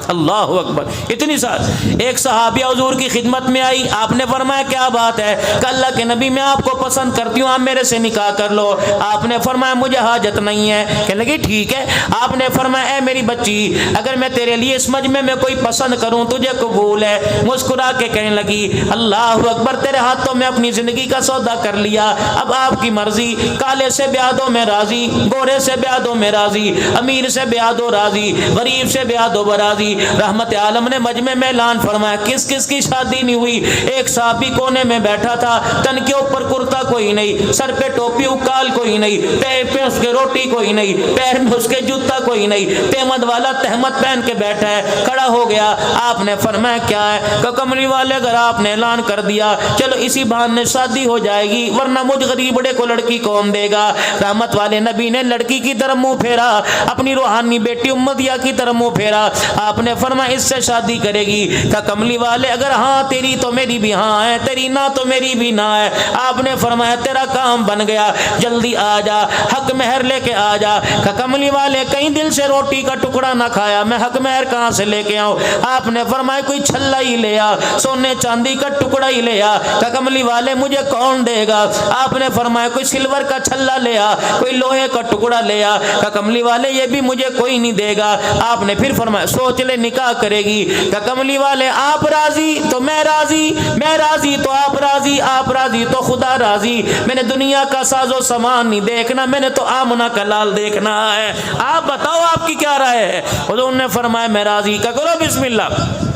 اللہ اکبر. اتنی سال ایک صحابیہ حضور کی خدمت میں آئی, آپ نے فرمایا کیا بات ہے؟ کہ اللہ کے نبی میں آپ کو پسند کرتی ہوں, آپ میرے سے نکاح کر لو. آپ نے فرمایا مجھے حاجت نہیں ہے. کہنے لگی ٹھیک ہے. آپ نے فرمایا اے میری بچی, اگر میں تیرے لیے اس مجمع میں کوئی پسند کروں تجھے قبول ہے؟ مسکرا کے کہنے لگی اللہ اکبر, تیرے ہاتھوں میں اپنی زندگی کا سودا کر لیا, اب آپ کی مرضی. کالے سے بیاہ دو میں راضی, گورے سے بیاہ دو میں راضی, امیر سے بیاہ دو راضی, غریب سے بیاہ دو براضی. رحمت عالم نے مجمع میں اعلان فرمایا کس کس کی شادی نہیں ہوئی. ایک صحابی کونے میں بیٹھا تھا, تن کے اوپر کرتا کوئی نہیں, سر پہ ٹوپی اکال کوئی نہیں, پیر پہ اس کے روٹی کوئی نہیں, پیر میں اس کے جوتا کوئی نہیں, تہمت والا تہمت پہن کے بیٹھا ہے. کھڑا ہو گیا, آپ نے فرمایا کیا ہے؟ کہ کملی والے اگر آپ نے اعلان کر دیا چلو اسی بہانے شادی ہو جائے گی, ورنہ مجھ غریب بڑے کو لڑکی کون دے گا؟ رحمت والے نبی نے لڑکی کی طرف منہ پھیرا, اپنی روحانی بیٹی امدیہ کی طرف منہ پھیرا. آپ نے فرمایا اس سے شادی کرے گی؟ کہ کملی والے اگر ہاں تیری تو میری بھی ہاں ہے, تیری نہ تو میری بھی نہ ہے. آپ نے فرمایا تیرا کام بن گیا, جلدی آ جا, حق مہر لے کے آ جا. کہ کملی والے کہیں دل سے روٹی کا ٹکڑا نہ کھایا, میں حق مہر کہاں سے لے کے آؤں؟ آپ نے فرمایا کوئی چھلا ہی لے آ, سونے چاندی کا ٹکڑا ہی لے آ. کہ کملی والے مجھے کون دے گا؟ آپ نے فرمایا کوئی سلور کا چھلا لے آ, کوئی لوہے کا ٹکڑا لے آ. کہ کملی والے یہ بھی مجھے کوئی نہیں دے گا. آپ نے پھر فرمایا سوچ لے نکاح کرے گی. کہ کملی والے آپ راضی تو میں راضی, میں راضی تو آپ راضی, آپ راضی تو خدا راضی. میں نے دنیا کا ساز و سامان نہیں دیکھنا, میں نے تو آمنہ کا لال دیکھنا ہے. آپ بتاؤ آپ کی کیا رائے ہے؟ حضور نے فرمایا میں راضی. کہ کرو بسم اللہ.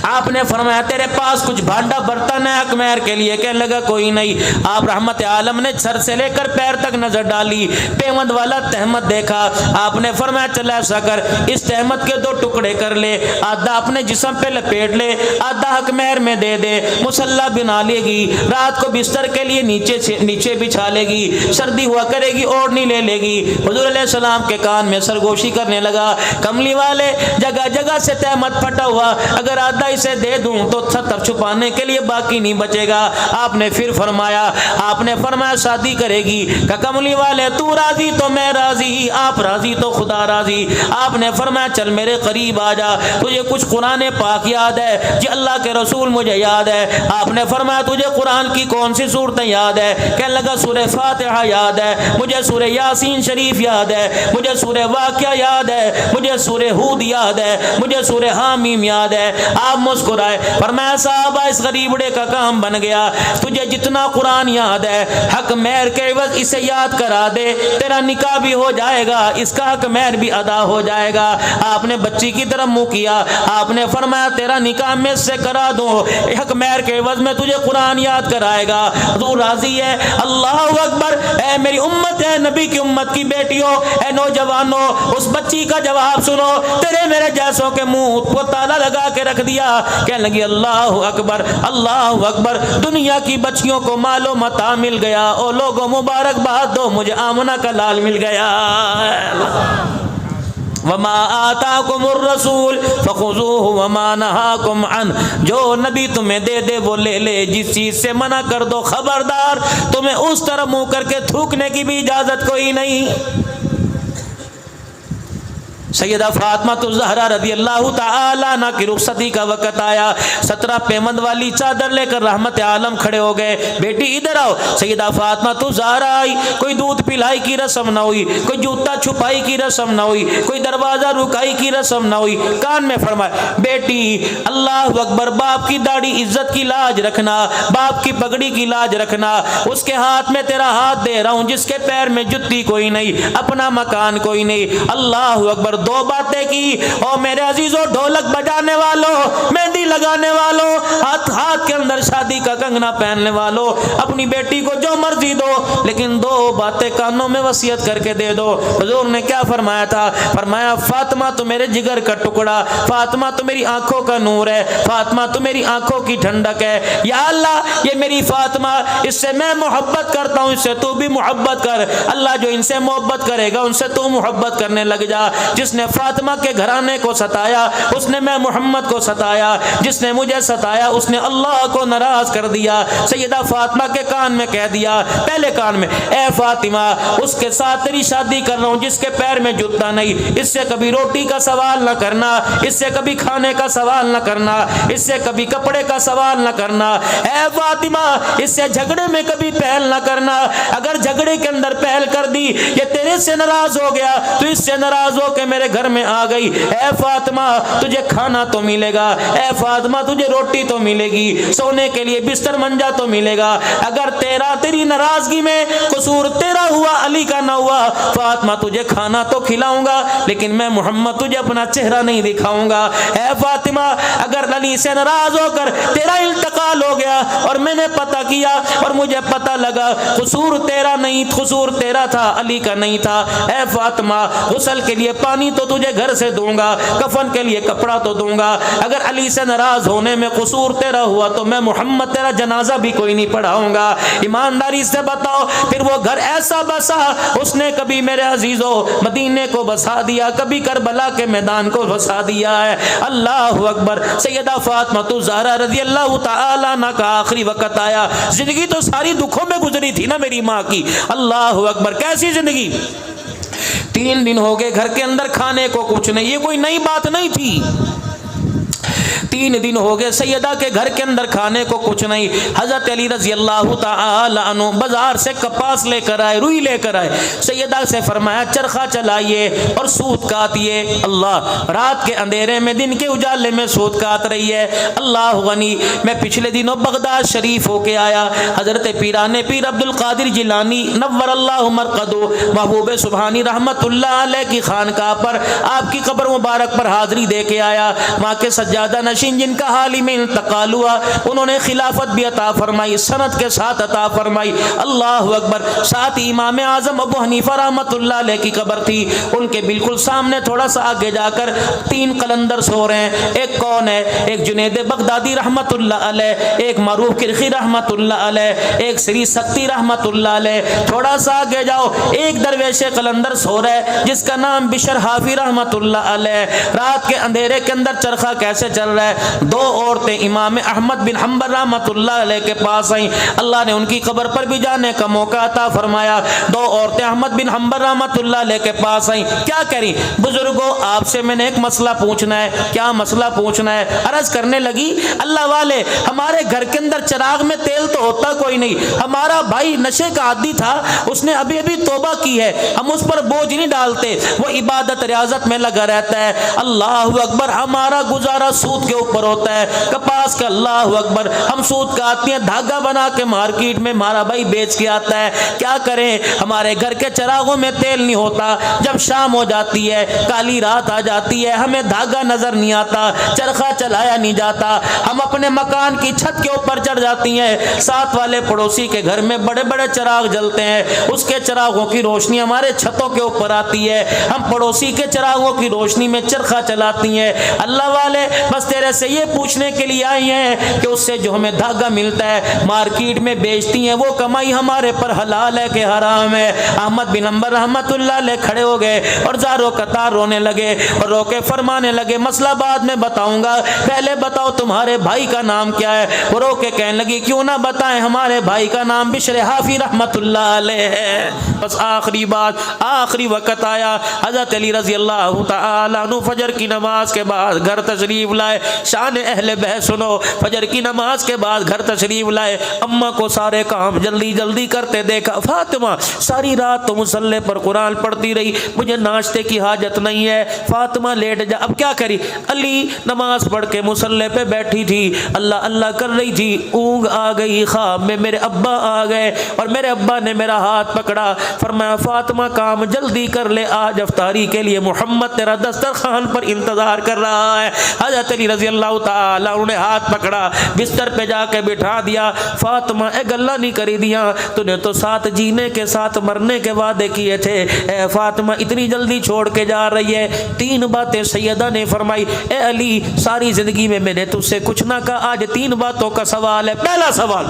آپ نے فرمایا تیرے پاس کچھ بھانڈا برتن ہے حق مہر کے لیے؟ کہنے لگا کوئی نہیں. آپ رحمت عالم نے سر سے لے کر پیر تک نظر ڈالی, پیمند والا تہمت دیکھا. آپ نے فرمایا چل ایسا کر, اس تہمت کے 2 ٹکڑے کر لے, آدھا اپنے جسم پہ لپیٹ لے, آدھا حق مہر میں دے دے. مصلی بنا لے گی, رات کو بستر کے لیے نیچے بچھا لے گی, سردی ہوا کرے گی اوڑھنی لے لے گی. حضور علیہ السلام کے کان میں سرگوشی کرنے لگا. کملی والے جگہ جگہ سے تہمت پھٹا ہوا, اگر آدھا اسے دے دوں تو ستر چھپانے کے لیے باقی نہیں بچے گا. آپ نے پھر فرمایا, آپ نے فرمایا شادی کرے گی. کہ کملی والے تو راضی تو میں راضی, آپ راضی تو خدا راضی. آپ نے فرمایا چل میرے قریب آ جا, تجھے کچھ قرآن پاک یاد ہے؟ جی اللہ کے رسول مجھے یاد ہے. آپ نے فرمایا تجھے قرآن کی کون سی صورتیں یاد ہے؟ کہنے لگا سورہ فاتحہ یاد ہے, مجھے سورہ یاسین شریف یاد ہے, مجھے سورہ واقعہ یاد ہے, مجھے سورہ ہود یاد ہے, مجھے سورہ حامیم یاد ہے. آپ مسکرائے, فرمایا صاحب اس غریبڑے کا کام بن گیا, تجھے جتنا قرآن یاد ہے حق مہر کے عوض اسے یاد کرا دے, تیرا نکاح بھی ہو جائے گا, اس کا حق مہر بھی ادا ہو جائے گا. آپ نے بچی کی طرف منہ کیا, آپ نے فرمایا تیرا نکاح میں سے کرا دوں, حق مہر کے عوض میں تجھے قرآن یاد کرائے گا. تو راضی ہے؟ اللہ اکبر. اے میری امت ہے, نبی کی امت کی بیٹیوں, اے نوجوانوں, اس بچی کا جواب سنو. تیرے میرے جیسوں کے منہ کو تالا لگا کے رکھ دیا. کہنے لگی اللہ اکبر, اللہ اکبر. دنیا کی بچیوں کو مال و متاع مل گیا, او لوگوں مبارک باد دو, مجھے آمنہ کا لال مل گیا. وما آتاکم الرسول فخذوہ وما نہاکم عنہ, جو نبی تمہیں دے دے وہ لے لے, جس چیز سے منع کر دو خبردار تمہیں اس طرح منہ کر کے تھوکنے کی بھی اجازت کوئی نہیں. سیدہ فاطمہ الزہرا رضی اللہ تعالیٰ عنہ کی رخصتی کا وقت آیا. 17 پیمند والی چادر لے کر رحمت عالم کھڑے ہو گئے, بیٹی ادھر آؤ. سیدہ فاطمہ الزہرا آئی, کوئی دودھ پلائی کی رسم نہ ہوئی, کوئی جوتا چھپائی کی رسم نہ ہوئی, کوئی دروازہ رکائی کی رسم نہ ہوئی. کان میں فرمایا بیٹی اللہ اکبر, باپ کی داڑھی عزت کی لاج رکھنا, باپ کی پگڑی کی لاج رکھنا. اس کے ہاتھ میں تیرا ہاتھ دے رہا ہوں جس کے پیر میں جتی کوئی نہیں, اپنا مکان کوئی نہیں. اللہ اکبر. 2 باتیں کی. او میرے عزیزوں, ڈھولک بجانے والوں, مہندی لگانے والوں, ہاتھ کے اندر شادی کا کنگنا پہننے والوں, اپنی بیٹی کو جو مرضی دو, لیکن 2 باتیں کانوں میں وصیت کر کے دے دو. حضور نے کیا فرمایا تھا؟ فرمایا فاطمہ تو میرے جگر کا ٹکڑا, فاطمہ تو میری آنکھوں کا نور ہے, فاطمہ تو میری آنکھوں کی ٹھنڈک ہے. یا اللہ یہ میری فاطمہ, اس سے میں محبت کرتا ہوں, اس سے تو بھی محبت کر. اللہ جو ان سے محبت کرے گا ان سے تو محبت کرنے لگ جا. جس نے فاطمہ کے گھرانے کو ستایا اس نے میں محمد کو ستایا, جس نے مجھے ستایا اس نے اللہ کو ناراض کر دیا۔ سیدہ فاطمہ کے کان میں کہہ دیا، پہلے کان میں، اے فاطمہ اس کے ساتھ تیری شادی کر رہا ہوں جس کے پیر میں جوتا نہیں، اس سے کبھی روٹی کا سوال نہ کرنا، اس سے کبھی کھانے کا سوال نہ کرنا، اس سے کبھی کپڑے کا سوال نہ کرنا۔ اے فاطمہ اس سے جھگڑے میں کبھی پہل نہ کرنا، اگر جھگڑے کے اندر پہل کر دی، یہ تیرے سے ناراض ہو گیا تو اس سے ناراض ہو کے میرے گھر میں آ گئی، اے فاطمہ تجھے کھانا تو ملے گا، اے فاطمہ تجھے روٹی تو ملے گی، سونے کے لیے بستر منجا تو ملے گا، اگر تیری ناراضگی میں قصور تیرا ہوا علی کا نہ ہوا، فاطمہ تجھے کھانا تو کھلاؤں گا لیکن میں محمد تجھے اپنا چہرہ نہیں دکھاؤں گا۔ اے فاطمہ اگر علی سے ناراض ہو کر تیرا انتقال ہو گیا اور میں نے پتہ کیا اور مجھے پتہ لگا قصور تیرا نہیں، قصور تیرا تھا علی کا نہیں تھا، اے فاطمہ غسل کے لیے پانی تو تجھے گھر سے دوں گا، کفن کے لیے کپڑا تو دوں گا، اگر علی سے ناراض ہونے میں قصور تیرا ہوا تو میں محمد تیرا جنازہ بھی کوئی نہیں پڑھاؤں گا۔ ایمانداری سے بتاؤ پھر وہ گھر ایسا بسا، اس نے کبھی میرے عزیزو مدینے کو بسا دیا، کبھی کربلا کے میدان کو بسا دیا ہے۔ اللہ اکبر۔ سیدہ فاطمہ الزہرا رضی اللہ تعالی عنہ کا آخری وقت آیا، زندگی تو ساری دکھوں میں گزری تھی نا میری ماں کی، اللہ اکبر کیسی زندگی۔ 3 دن ہو گئے گھر کے اندر کھانے کو کچھ نہیں، یہ کوئی نئی بات نہیں تھی۔ 3 دن ہو گئے سیدہ کے گھر کے اندر کھانے کو کچھ نہیں۔ حضرت علی رضی اللہ تعالی عنہ بازار سے کپاس لے کر آئے، روئی لے کر آئے، سیدہ سے فرمایا چرخہ چلائیے اور سوت کاٹیے۔ اللہ رات کے اندھیرے میں دن کے اجالے میں سوت کاٹ رہی ہے۔ اللہ غنی میں پچھلے دنوں بغداد شریف ہو کے آیا، حضرت پیران پیر عبد القادر جیلانی نور اللہ مرقدو محبوب سبحانی رحمت اللہ علیہ کی خانقاہ پر آپ کی قبر مبارک پر حاضری دے کے آیا۔ ماں کے سجادہ نشین جن کا حال ہی میں انتقال ہوا، انہوں نے خلافت بھی عطا فرمائی، سند کے ساتھ عطا فرمائی۔ اللہ اکبر۔ ساتھ امام اعظم ابو حنیفہ رحمت اللہ علیہ کی قبر تھی، ان کے بالکل سامنے تھوڑا سا آگے جا کر 3 قلندر سو رہے ہیں۔ ایک کون ہے؟ ایک جنید بغدادی رحمت اللہ علیہ، ایک معروف کرخی رحمت اللہ علیہ، ایک سری سکتی رحمت اللہ علیہ۔ تھوڑا سا آگے جاؤ، ایک درویش قلندر سو رہا ہے جس کا نام بشر حافی رحمت اللہ علیہ۔ رات کے اندھیرے کے اندر چرخہ کیسے چل رہا ہے؟ 2 عورتیں امام احمد بن حنبل رحمت اللہ علیہ کے پاس آئیں، اللہ نے ان کی قبر پر بھی جانے کا موقع عطا فرمایا۔ 2 عورتیں احمد بن حنبل رحمت اللہ علیہ کے پاس آئیں، کیا کریں؟ بزرگوں آپ سے میں نے ایک مسئلہ پوچھنا ہے۔ کیا مسئلہ پوچھنا ہے؟ عرض کرنے لگی اللہ والے ہمارے گھر کے اندر چراغ میں تیل تو ہوتا کوئی نہیں، ہمارا بھائی نشے کا عادی تھا، اس نے ابھی توبہ کی ہے، ہم اس پر بوجھ نہیں ڈالتے، وہ عبادت ریاضت میں لگا رہتا ہے۔ اللہ اکبر۔ ہمارا گزارا سود کے اوپر ہوتا ہے، کپاس کا، اللہ اکبر، ہم سود کا آتے ہیں، دھاگا بنا کے مارکیٹ میں ہمارا بھائی بیچ کے آتا ہے، کیا کریں؟ ہمارے گھر کے چراغوں میں تیل نہیں ہوتا، جب شام ہو جاتی ہے، کالی رات آ جاتی ہے، ہمیں دھاگا نظر نہیں آتا، چرخہ چلایا نہیں جاتا، ہم اپنے مکان کی چھت کے اوپر چڑھ جاتی ہیں، ساتھ والے پڑوسی کے گھر میں بڑے بڑے چراغ جلتے ہیں، اس کے چراغوں کی روشنی ہمارے چھتوں کے اوپر آتی ہے، ہم پڑوسی کے چراغوں کی روشنی میں چرخہ چلاتی ہیں۔ اللہ والے بس تیرے سے یہ پوچھنے کے لیے آئی ہیں کہ اس سے جو ہمیں دھاگا ملتا ہے مارکیٹ میں بیچتی ہیں، وہ کمائی ہمارے پر حلال ہے کہ حرام ہے؟ احمد بن حنبل رحمت اللہ علیہ کھڑے ہو گئے اور زارو قطار رونے لگے اور رو کے فرمانے لگے مسئلہ بعد میں بتاؤں گا، پہلے بتاؤ تمہارے بھائی کا نام کیا ہے؟ وہ رو کے کہنے لگی کیوں نہ بتائیں، ہمارے بھائی کا نام بشر حافی رحمت اللہ علیہ ہے۔ بس آخری بات، آخری وقت آیا، حضرت علی رضی اللہ تعالی عنہ فجر کی نماز کے بعد گھر تشریف لائے۔ شان اہل بیت سنو، فجر کی نماز کے بعد گھر تشریف لائے، اماں کو سارے کام جلدی جلدی کرتے دیکھا، فاطمہ ساری رات تو مصلی پر قرآن پڑھتی رہی، مجھے ناشتے کی حاجت نہیں ہے، فاطمہ لیٹ جا۔ اب کیا کری؟ علی نماز پڑھ کے مصلی پہ بیٹھی تھی، اللہ اللہ کر رہی تھی، اونگ آ گئی، خواب میں میرے ابا آ گئے اور میرے ابا نے میرا ہاتھ پکڑا، فرمایا فاطمہ کام جلدی کر لے، آج افطاری کے لیے محمد تیرا دسترخوان پر انتظار کر رہا ہے۔ حضرت علی رضی اللہ تعالی انہوں نے ہاتھ پکڑا، بستر پہ جا کے بٹھا دیا، فاطمہ اے گلا نہیں کری دیا، تو نے تو ساتھ جینے کے ساتھ مرنے کے وعدے کیے تھے، اے فاطمہ اتنی جلدی چھوڑ کے جا رہی ہے؟ 3 باتیں سیدہ نے فرمائی، اے علی ساری زندگی میں نے تجھ سے کچھ نہ کہا، آج 3 باتوں کا سوال ہے۔ پہلا سوال،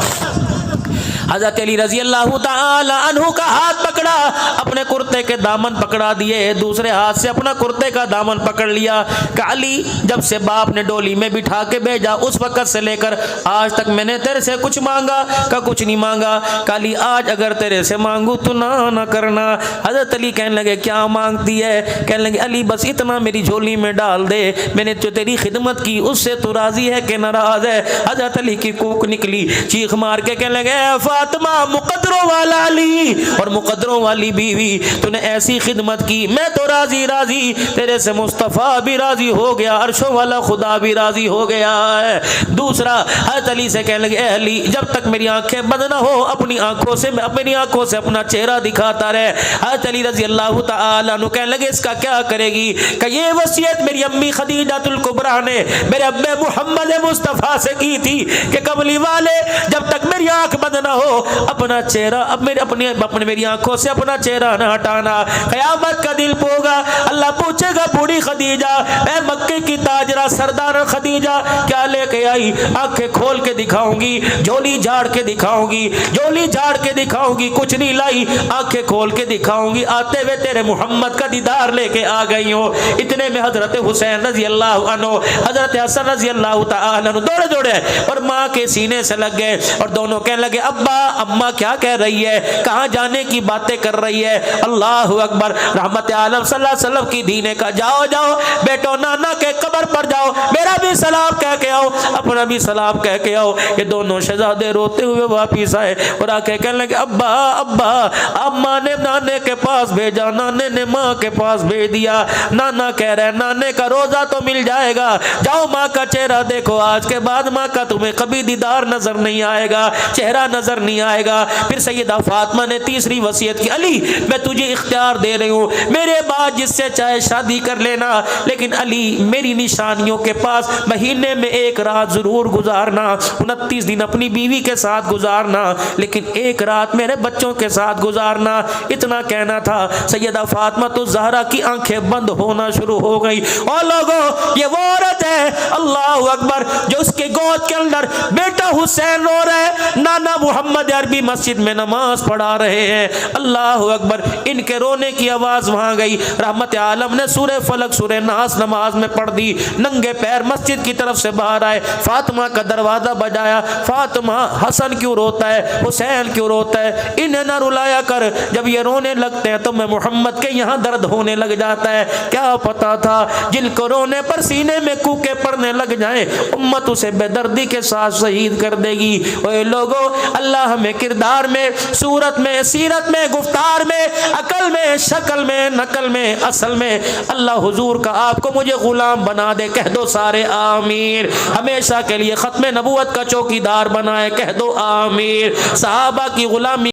حضرت علی رضی اللہ تعالی عنہ کا ہاتھ پکڑا، اپنے کرتے کے دامن پکڑا دیے، دوسرے ہاتھ سے اپنا کرتے کا دامن پکڑ لیا کہ علی جب سے باپ نے ڈولی میں بٹھا کے بھیجا اس وقت سے لے کر آج تک میں نے تیرے سے کچھ مانگا کہ کچھ نہیں مانگا، کہ علی آج اگر تیرے سے مانگوں تو نہ کرنا۔ حضرت علی کہنے لگے کیا مانگتی ہے؟ کہنے لگے علی بس اتنا میری جھولی میں ڈال دے، میں نے جو تیری خدمت کی اس سے تو راضی ہے کہ ناراض ہے؟ حضرت علی کی کوک نکلی، چیخ مار کے کہنے لگے اے فاطمہ مقدروں والا علی اور مقدروں والی بیوی، تو نے ایسی خدمت کی، میں تو راضی تیرے سے مصطفیٰ بھی راضی ہو گیا، عرشوں والا خدا بھی راضی ہو گیا ہے۔ دوسرا حضرت علی سے کہنے لگے اے علی جب تک میری آنکھیں بند نہ ہو اپنی آنکھوں سے اپنا چہرہ دکھاتا رہے۔ حضرت علی رضی اللہ تعالی عنہ کہنے لگے اس کا کیا کرے گی؟ کہ یہ وصیت میری امی خدیجہ الکبریٰ نے میرے ابے محمد مصطفیٰ سے کی تھی کہ کملی والے جب تک میری آنکھ بند نہ ہو اپنا چہرہ میری آنکھوں سے اپنا چہرہ نہ ہٹانا، قیامت کا دل ہوگا اللہ پوچھے گا بوڑھی خدیجہ اے مکے کی تاجرہ سردار خدیجہ کیا لے کے آئی؟ آنکھیں کھول کے دکھاؤں گی، جھولی جھاڑ کے دکھاؤں گی، کچھ نہیں لائی، آنکھیں کھول کے دکھاؤں گی، آتے ہوئے تیرے محمد کا دیدار لے کے آ گئی ہوں۔ اتنے میں حضرت حسین رضی اللہ عنہ حضرت حسن رضی اللہ تعالی عنہ دوڑے اور ماں کے سینے سے لگ گئے اور دونوں کہنے لگے ابا اماں کیا کہہ رہی ہے؟ کہاں جانے کی باتیں کر رہی ہے؟ اللہ اکبر، رحمت عالم صلی اللہ علیہ وسلم کی دین کا جاؤ بیٹو نانا کے قبر پر جاؤ، میرا بھی سلام کہہ کے آؤ، اپنا بھی سلام کہہ کے آؤ۔ یہ دونوں شہزادے روتے ہوئے واپس آئے اور آ کے کہنے لگے ابا اماں نے نانے کے پاس بھیجا، نانے نے ماں کے پاس بھیج دیا، نانا کہہ رہے نانے کا روزہ تو مل جائے گا، جاؤ ماں کا چہرہ دیکھو، آج کے بعد ماں کا تمہیں کبھی دیدار نظر نہیں آئے گا، چہرہ نظر نہیں آئے گا۔ پھر سیدہ فاطمہ نے تیسری وصیت کی علی میں تجھے اختیار دے رہی ہوں، میرے بعد جس سے چاہے شادی کر لینا، لیکن علی میری نشانیوں کے پاس مہینے میں ایک رات ضرور گزارنا، 29 دن اپنی بیوی کے ساتھ گزارنا، لیکن ایک رات میرے بچوں کے ساتھ گزارنا۔ اتنا کہنا تھا سیدہ فاطمہ تو زہرا کی آنکھیں بند ہونا شروع ہو گئی۔ اور لوگوں یہ وہ عورت ہے اللہ اکبر جو اس کے گود کے اندر بیٹا حسین رو رہا ہے، نانا محمد عربی مسجد میں نماز پڑھا رہے ہیں، اللہ اکبر، ان کے رونے کی آواز وہاں گئی۔ رحمت عالم نے سورہ فلق سورہ ناس نماز میں پڑھ دی، ننگے پیر مسجد کی طرف سے باہر آئے، فاطمہ کا دروازہ بجایا، فاطمہ حسن کیوں روتا ہے، حسین کیوں روتا ہے، انہیں نہ رلایا کر، جب یہ رونے لگتے ہیں تو میں محمد کے یہاں درد ہونے لگ جاتا ہے۔ کیا پتا تھا جن کو رونے پر سینے میں کوکے پڑنے لگ جائیں امت اسے بے دردی کے ساتھ شہید کر دے گی۔ اے لوگوں اللہ ہمیں کردار میں، صورت میں، سیرت میں، گفتار میں، عقل میں، شکل میں، نقل میں، اصل میں اللہ حضور کا آپ کو مجھے غلام بنا دے، کہہ دو سارے آمین۔ ہمیشہ کے لیے ختم نبوت کا چوکیدار بنائے، کہہ دو آمین۔ صحابہ کی غلامی